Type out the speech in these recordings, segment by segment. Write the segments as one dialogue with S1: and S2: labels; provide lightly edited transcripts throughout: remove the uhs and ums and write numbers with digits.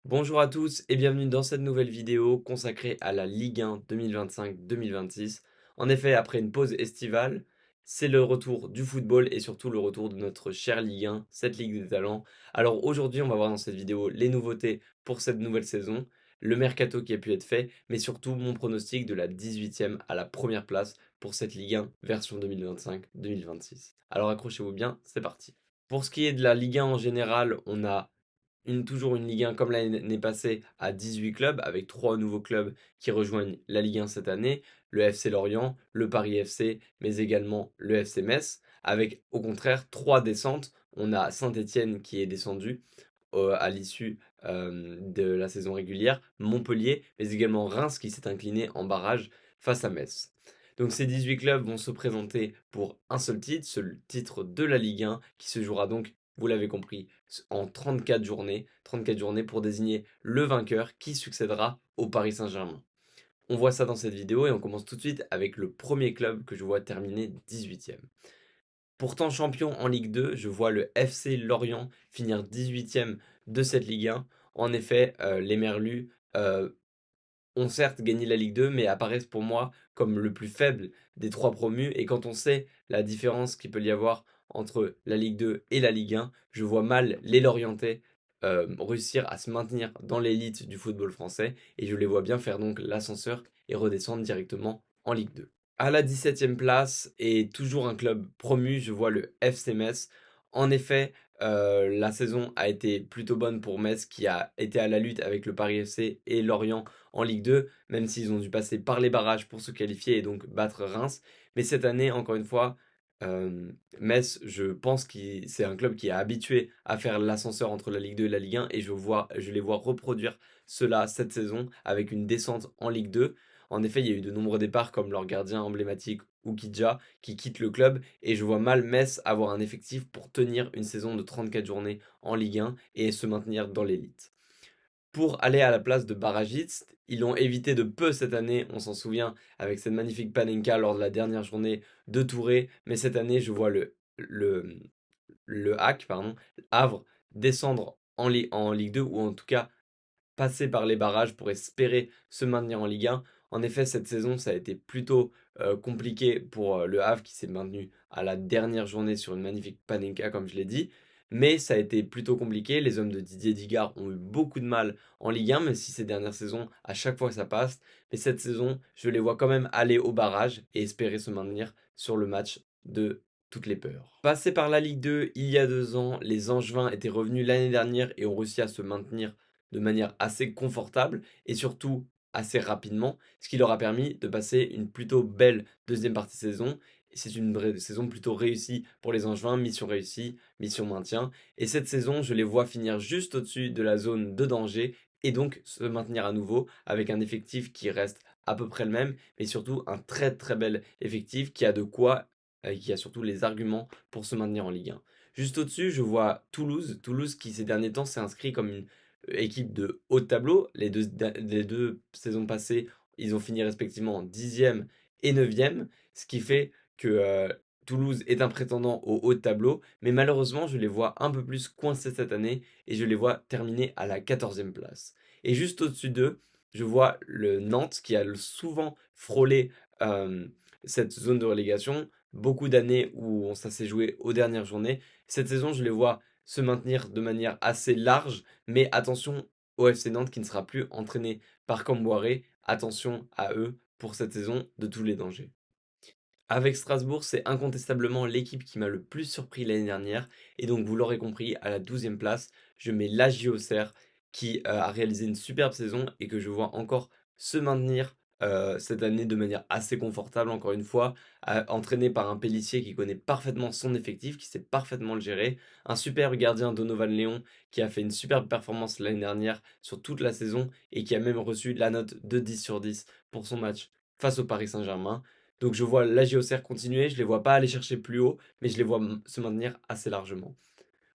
S1: Bonjour à tous et bienvenue dans cette nouvelle vidéo consacrée à la Ligue 1 2025-2026. En effet, après une pause estivale, c'est le retour du football et surtout le retour de notre chère Ligue 1, cette Ligue des Talents. Alors aujourd'hui, on va voir dans cette vidéo les nouveautés pour cette nouvelle saison, le mercato qui a pu être fait, mais surtout mon pronostic de la 18e à la première place pour cette Ligue 1 version 2025-2026. Alors accrochez-vous bien, c'est parti. Pour ce qui est de la Ligue 1 en général, on a toujours une Ligue 1 comme l'année passée à 18 clubs, avec 3 nouveaux clubs qui rejoignent la Ligue 1 cette année, le FC Lorient, le Paris FC, mais également le FC Metz, avec au contraire 3 descentes. On a Saint-Étienne qui est descendu à l'issue de la saison régulière, Montpellier, mais également Reims qui s'est incliné en barrage face à Metz. Donc ces 18 clubs vont se présenter pour un seul titre, ce titre de la Ligue 1, qui se jouera donc, vous l'avez compris, en 34 journées pour désigner le vainqueur qui succédera au Paris Saint-Germain. On voit ça dans cette vidéo et on commence tout de suite avec le premier club que je vois terminer 18e. Pourtant champion en Ligue 2, je vois le FC Lorient finir 18e de cette Ligue 1. En effet, les Merlus ont certes gagné la Ligue 2, mais apparaissent pour moi comme le plus faible des 3 promus. Et quand on sait la différence qu'il peut y avoir entre la Ligue 2 et la Ligue 1, je vois mal les Lorientais réussir à se maintenir dans l'élite du football français. Et je les vois bien faire donc l'ascenseur et redescendre directement en Ligue 2. À la 17e place, et toujours un club promu, je vois le FC Metz. En effet, la saison a été plutôt bonne pour Metz, qui a été à la lutte avec le Paris FC et Lorient en Ligue 2, même s'ils ont dû passer par les barrages pour se qualifier et donc battre Reims. Mais cette année, encore une fois, Metz, je pense que c'est un club qui est habitué à faire l'ascenseur entre la Ligue 2 et la Ligue 1, et je les vois reproduire cela cette saison avec une descente en Ligue 2. En effet, il y a eu de nombreux départs comme leur gardien emblématique Oukidja qui quitte le club, et je vois mal Metz avoir un effectif pour tenir une saison de 34 journées en Ligue 1 et se maintenir dans l'élite. Pour aller à la place de Barajic, ils l'ont évité de peu cette année, on s'en souvient, avec cette magnifique Panenka lors de la dernière journée de Touré, mais cette année, je vois le HAC, pardon, Havre, descendre en Ligue 2, ou en tout cas passer par les barrages pour espérer se maintenir en Ligue 1. En effet, cette saison, ça a été plutôt compliqué pour le Havre qui s'est maintenu à la dernière journée sur une magnifique Panenka, comme je l'ai dit. Mais ça a été plutôt compliqué. Les hommes de Didier Digard ont eu beaucoup de mal en Ligue 1, même si ces dernières saisons, à chaque fois ça passe. Mais cette saison, je les vois quand même aller au barrage et espérer se maintenir sur le match de toutes les peurs. Passé par la Ligue 2 il y a 2 ans, les Angevins étaient revenus l'année dernière et ont réussi à se maintenir de manière assez confortable et surtout assez rapidement, ce qui leur a permis de passer une plutôt belle deuxième partie de saison. C'est une saison plutôt réussie pour les Angevins, mission réussie, mission maintien. Et cette saison, je les vois finir juste au-dessus de la zone de danger et donc se maintenir à nouveau avec un effectif qui reste à peu près le même, mais surtout un très très bel effectif qui a de quoi, qui a surtout les arguments pour se maintenir en Ligue 1. Juste au-dessus, je vois Toulouse. Toulouse qui ces derniers temps s'est inscrit comme une équipe de haut de tableau. Les deux saisons passées, ils ont fini respectivement en 10e et 9e, ce qui fait que Toulouse est un prétendant au haut de tableau, mais malheureusement, je les vois un peu plus coincés cette année et je les vois terminer à la 14e place. Et juste au-dessus d'eux, je vois le Nantes qui a souvent frôlé euh, cette zone de relégation, beaucoup d'années où ça s'est joué aux dernières journées. Cette saison, je les vois se maintenir de manière assez large, mais attention au FC Nantes qui ne sera plus entraîné par Camboire. Attention à eux pour cette saison de tous les dangers. Avec Strasbourg, c'est incontestablement l'équipe qui m'a le plus surpris l'année dernière. Et donc, vous l'aurez compris, à la 12e place, je mets l'AJ Auxerre qui a réalisé une superbe saison et que je vois encore se maintenir cette année de manière assez confortable, encore une fois, entraîné par un Pélissier qui connaît parfaitement son effectif, qui sait parfaitement le gérer. Un superbe gardien Donovan Léon qui a fait une superbe performance l'année dernière sur toute la saison et qui a même reçu la note de 10 sur 10 pour son match face au Paris Saint-Germain. Donc je vois la JOCR continuer, je les vois pas aller chercher plus haut, mais je les vois se maintenir assez largement.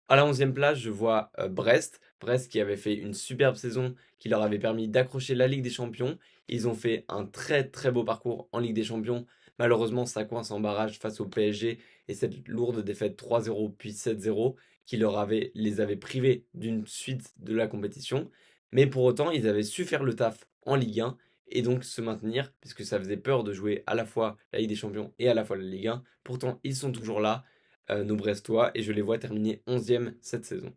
S1: À la 11e place, je vois Brest. Brest qui avait fait une superbe saison qui leur avait permis d'accrocher la Ligue des Champions. Ils ont fait un très très beau parcours en Ligue des Champions. Malheureusement, ça coince en barrage face au PSG et cette lourde défaite 3-0 puis 7-0 qui les avait privés d'une suite de la compétition. Mais pour autant, ils avaient su faire le taf en Ligue 1 et donc se maintenir, puisque ça faisait peur de jouer à la fois la Ligue des Champions et à la fois la Ligue 1. Pourtant, ils sont toujours là, nos Brestois, et je les vois terminer 11e cette saison.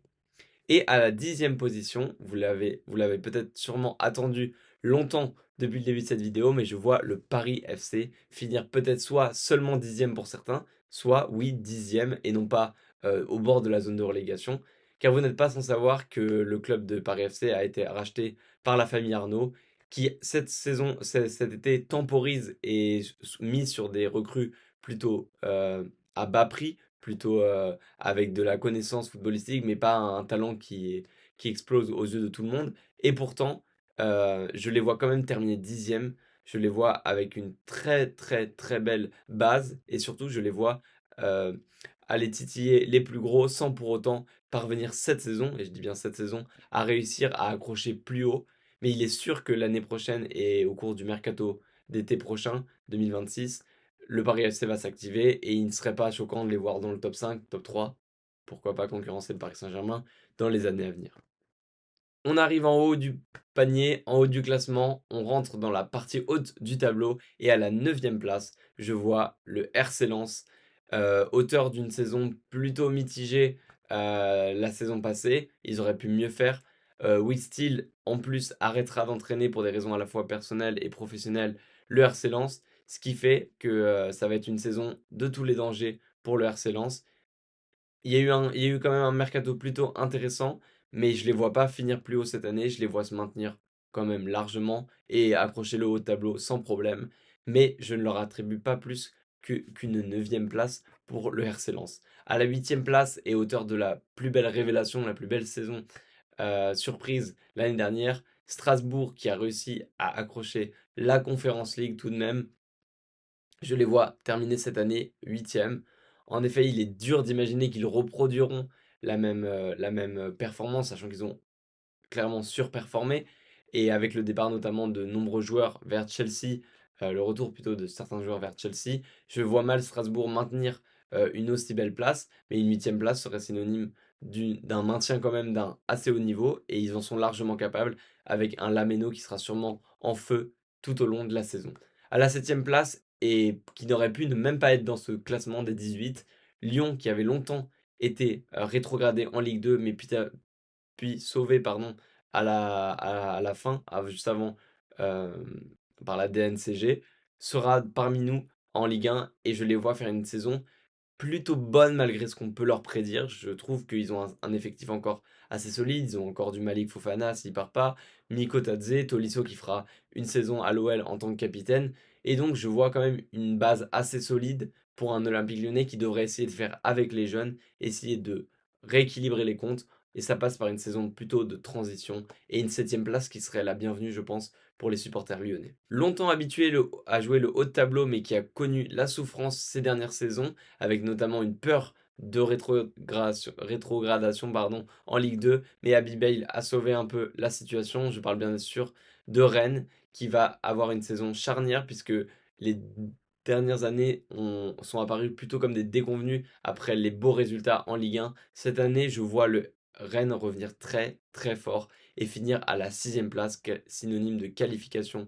S1: Et à la 10e position, vous l'avez peut-être sûrement attendu longtemps depuis le début de cette vidéo, mais je vois le Paris FC finir peut-être soit seulement 10e pour certains, soit oui 10e et non pas au bord de la zone de relégation. Car vous n'êtes pas sans savoir que le club de Paris FC a été racheté par la famille Arnaud, qui cette saison, cet été temporise et mise sur des recrues plutôt à bas prix, plutôt avec de la connaissance footballistique, mais pas un talent qui explose aux yeux de tout le monde. Et pourtant, je les vois quand même terminer 10e. Je les vois avec une très très très belle base. Et surtout, je les vois euh, aller titiller les plus gros sans pour autant parvenir cette saison, et je dis bien cette saison, à réussir à accrocher plus haut. Mais il est sûr que l'année prochaine et au cours du mercato d'été prochain, 2026, le Paris FC va s'activer et il ne serait pas choquant de les voir dans le top 5, top 3, pourquoi pas concurrencer le Paris Saint-Germain dans les années à venir. On arrive en haut du panier, en haut du classement, on rentre dans la partie haute du tableau et à la 9e place, je vois le RC Lens, auteur d'une saison plutôt mitigée la saison passée, ils auraient pu mieux faire. Will Steele, en plus, arrêtera d'entraîner pour des raisons à la fois personnelles et professionnelles le RC Lens, ce qui fait que ça va être une saison de tous les dangers pour le RC Lens. Il y a eu quand même un mercato plutôt intéressant, mais je les vois pas finir plus haut cette année. Je les vois se maintenir quand même largement et accrocher le haut de tableau sans problème. Mais je ne leur attribue pas plus qu'une 9e place pour le RC Lens. À la 8e place et auteur de la plus belle révélation, la plus belle saison surprise l'année dernière, Strasbourg qui a réussi à accrocher la Conference League tout de même. Je les vois terminer cette année 8e. En effet, il est dur d'imaginer qu'ils reproduiront la même performance, sachant qu'ils ont clairement surperformé. Et avec le départ notamment de nombreux joueurs vers Chelsea, le retour plutôt de certains joueurs vers Chelsea, je vois mal Strasbourg maintenir une aussi belle place, mais une 8e place serait synonyme d'un maintien quand même d'un assez haut niveau, et ils en sont largement capables avec un Lameno qui sera sûrement en feu tout au long de la saison. À la 7e place, et qui n'aurait pu ne même pas être dans ce classement des 18, Lyon qui avait longtemps été rétrogradé en Ligue 2, mais puis sauvé pardon, à la fin, juste avant, euh, par la DNCG, sera parmi nous en Ligue 1 et je les vois faire une saison plutôt bonne malgré ce qu'on peut leur prédire. Je trouve qu'ils ont un effectif encore assez solide. Ils ont encore du Malik Fofana s'il part pas, Miko Tadze, Tolisso qui fera une saison à l'OL en tant que capitaine. Et donc je vois quand même une base assez solide pour un Olympique Lyonnais qui devrait essayer de faire avec les jeunes, essayer de rééquilibrer les comptes. Et ça passe par une saison plutôt de transition et une 7e place qui serait la bienvenue, je pense, pour les supporters lyonnais. Longtemps habitué à jouer le haut de tableau, mais qui a connu la souffrance ces dernières saisons, avec notamment une peur de rétrogradation pardon, en Ligue 2. Mais Abibail a sauvé un peu la situation. Je parle bien sûr de Rennes, qui va avoir une saison charnière, puisque les dernières années sont apparues plutôt comme des déconvenues après les beaux résultats en Ligue 1. Cette année, je vois le Rennes revenir très très fort et finir à la 6e place, synonyme de qualification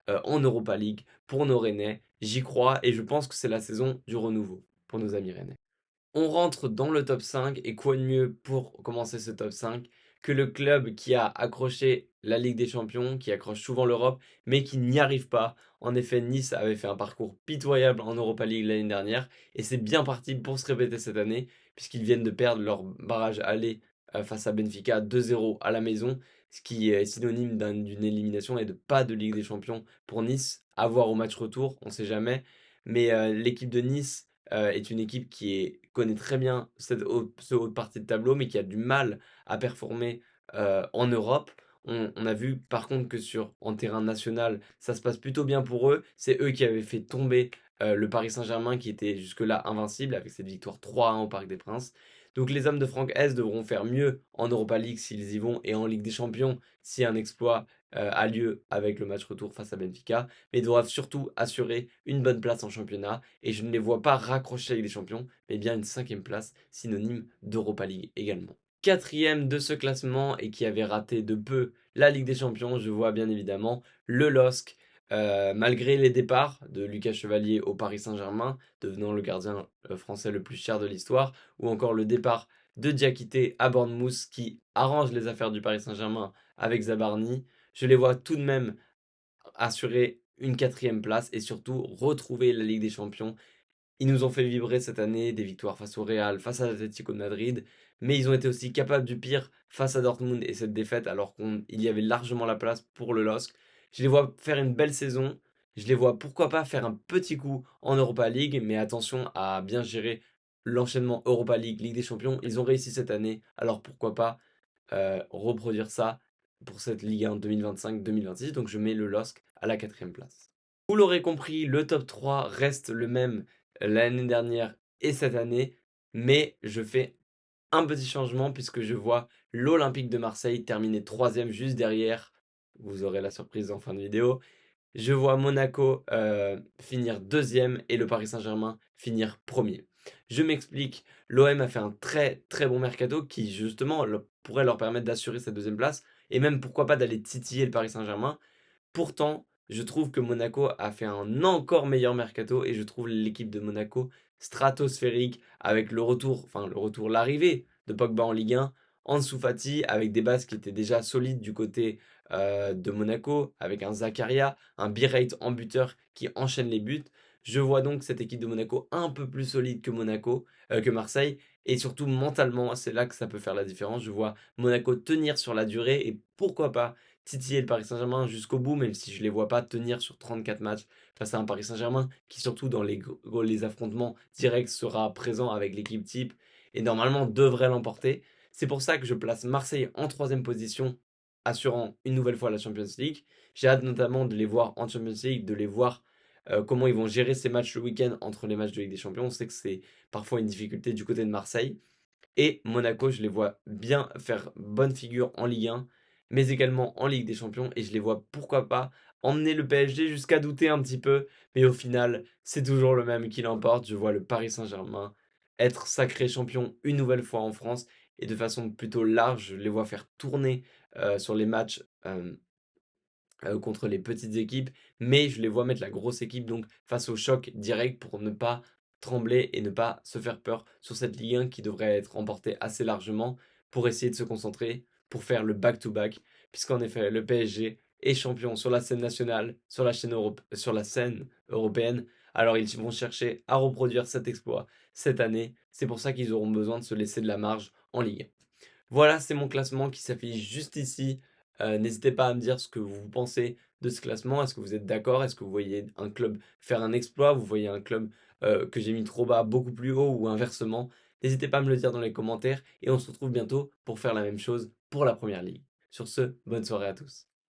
S1: en Europa League pour nos Rennais. J'y crois et je pense que c'est la saison du renouveau pour nos amis rennais. On rentre dans le top 5 et quoi de mieux pour commencer ce top 5 que le club qui a accroché la Ligue des Champions, qui accroche souvent l'Europe, mais qui n'y arrive pas. En effet, Nice avait fait un parcours pitoyable en Europa League l'année dernière et c'est bien parti pour se répéter cette année puisqu'ils viennent de perdre leur barrage aller face à Benfica 2-0 à la maison, ce qui est synonyme d'une élimination et de pas de Ligue des Champions pour Nice. À voir au match retour, on ne sait jamais. Mais l'équipe de Nice est une équipe connaît très bien ce haut de partie de tableau, mais qui a du mal à performer en Europe. On a vu par contre que en terrain national, ça se passe plutôt bien pour eux. C'est eux qui avaient fait tomber le Paris Saint-Germain qui était jusque-là invincible avec cette victoire 3-1 au Parc des Princes. Donc les hommes de Franck Hez devront faire mieux en Europa League s'ils y vont et en Ligue des Champions si un exploit a lieu avec le match retour face à Benfica, mais doivent surtout assurer une bonne place en championnat et je ne les vois pas raccrocher avec des champions, mais bien une 5e place, synonyme d'Europa League également. Quatrième de ce classement et qui avait raté de peu la Ligue des Champions, je vois bien évidemment le LOSC, malgré les départs de Lucas Chevalier au Paris Saint-Germain, devenant le gardien français le plus cher de l'histoire, ou encore le départ de Diakité à Bournemouth qui arrange les affaires du Paris Saint-Germain avec Zabarni. Je les vois tout de même assurer une quatrième place et surtout retrouver la Ligue des Champions. Ils nous ont fait vibrer cette année des victoires face au Real, face à l'Atlético de Madrid, mais ils ont été aussi capables du pire face à Dortmund et cette défaite alors qu'il y avait largement la place pour le LOSC. Je les vois faire une belle saison, je les vois pourquoi pas faire un petit coup en Europa League, mais attention à bien gérer l'enchaînement Europa League, Ligue des Champions. Ils ont réussi cette année, alors pourquoi pas reproduire ça pour cette Ligue 1 2025-2026. Donc je mets le LOSC à la quatrième place. Vous l'aurez compris, le top 3 reste le même l'année dernière et cette année, mais je fais un petit changement puisque je vois l'Olympique de Marseille terminer troisième juste derrière. Vous aurez la surprise en fin de vidéo. Je vois Monaco finir deuxième et le Paris Saint-Germain finir premier. Je m'explique, l'OM a fait un très très bon mercato qui justement pourrait leur permettre d'assurer cette deuxième place et même pourquoi pas d'aller titiller le Paris Saint-Germain. Pourtant, je trouve que Monaco a fait un encore meilleur mercato et je trouve l'équipe de Monaco stratosphérique avec l'arrivée de Pogba en Ligue 1, Ansu Fati avec des bases qui étaient déjà solides du côté de Monaco, avec un Zakaria, un Bireit en buteur qui enchaîne les buts. Je vois donc cette équipe de Monaco un peu plus solide que Marseille et surtout mentalement, c'est là que ça peut faire la différence. Je vois Monaco tenir sur la durée et pourquoi pas titiller le Paris Saint-Germain jusqu'au bout, même si je ne les vois pas tenir sur 34 matchs face à un Paris Saint-Germain qui, surtout dans les affrontements directs, sera présent avec l'équipe type et normalement devrait l'emporter. C'est pour ça que je place Marseille en troisième position, assurant une nouvelle fois la Champions League. J'ai hâte notamment de les voir en Champions League, de les voir comment ils vont gérer ces matchs le week-end entre les matchs de Ligue des Champions. On sait que c'est parfois une difficulté du côté de Marseille. Et Monaco, je les vois bien faire bonne figure en Ligue 1, mais également en Ligue des Champions. Et je les vois, pourquoi pas, emmener le PSG jusqu'à douter un petit peu. Mais au final, c'est toujours le même qui l'emporte. Je vois le Paris Saint-Germain être sacré champion une nouvelle fois en France. Et de façon plutôt large, je les vois faire tourner sur les matchs contre les petites équipes, mais je les vois mettre la grosse équipe donc face au choc direct pour ne pas trembler et ne pas se faire peur sur cette Ligue 1 qui devrait être remportée assez largement pour essayer de se concentrer pour faire le back-to-back, puisqu'en effet le PSG est champion sur la scène nationale, sur la scène européenne, alors ils vont chercher à reproduire cet exploit cette année, c'est pour ça qu'ils auront besoin de se laisser de la marge en Ligue 1. Voilà, c'est mon classement qui s'affiche juste ici. N'hésitez pas à me dire ce que vous pensez de ce classement. Est-ce que vous êtes d'accord? Est-ce que vous voyez un club faire un exploit? Vous voyez un club que j'ai mis trop bas, beaucoup plus haut ou inversement? N'hésitez pas à me le dire dans les commentaires et on se retrouve bientôt pour faire la même chose pour la première ligue. Sur ce, bonne soirée à tous.